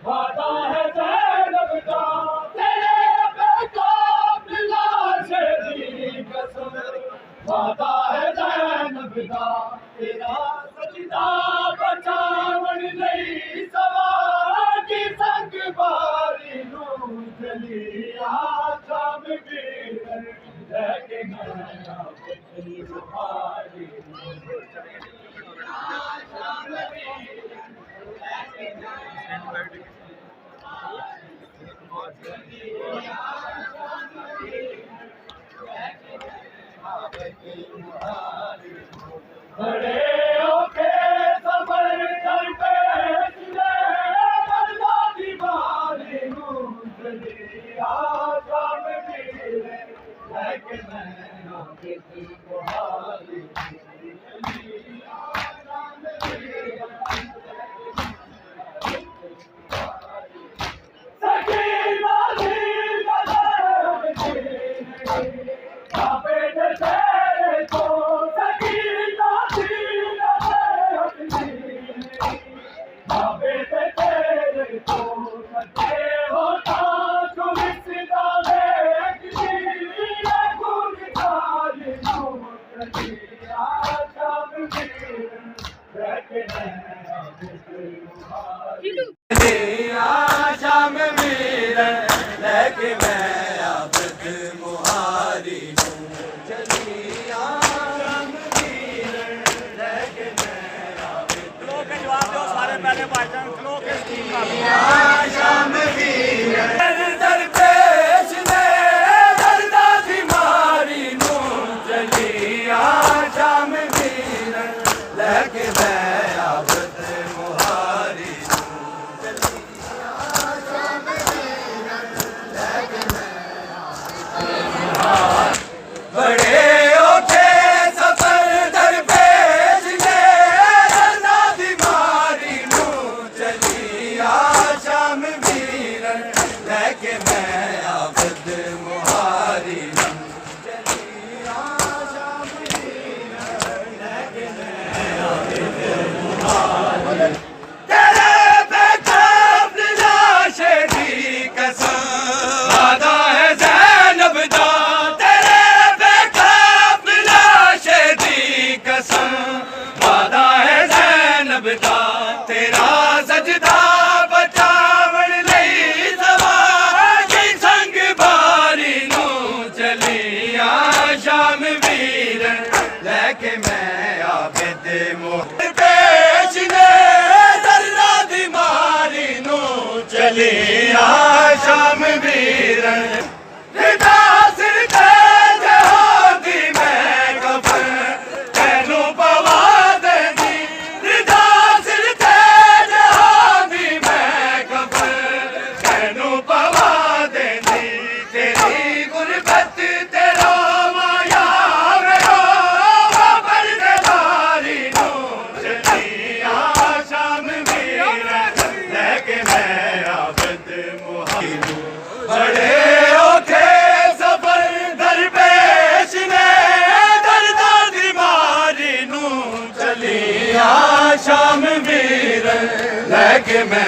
वादा है ज़ैनब का तेरे बेकाबिला से दी कसम वादा है ज़ैनब का तेरा सजदा बचावन नहीं सवार की संग बारी नू चली आशाम भी लेके मैं अपनी बुहारी बड़े ओके सबर करते बर्बादी बारी मुझे आशाम मिले लेकिन मैं किसी बुहारी आशाम मीर लेके मैं आबद मुहारी चली आशाम मीर लेके मैं आबद लोग के जवाब दो सारे पहले भाईजान लोग के स्कीम का आशाम मीर दर पेश ने दर्दा दी मारी नू चली आशाम मीर लेके मैं आबद मुहारी बड़े ओखे सफर दरपेश ने दर्दा दी मारी नू चली आशाम मीर लेके मैं आबद मुहारी चली आशाम मीर लेके मैं आबद मुहारी तेरे बेकाबिला से दी कसम वादा है ज़ैनब दा वादा है ज़ैनब दा तेरा सजदा बचावन लई सवार की संग बारी नू चली आशाम वीर लेके मैं आबद मुहारी पेश ने दर्दा दी मारी नू चली आशाम वीर बड़े ओखे सफर दरपेश ने दर्दा दी मारी नू चली आशाम वीर लेके मैं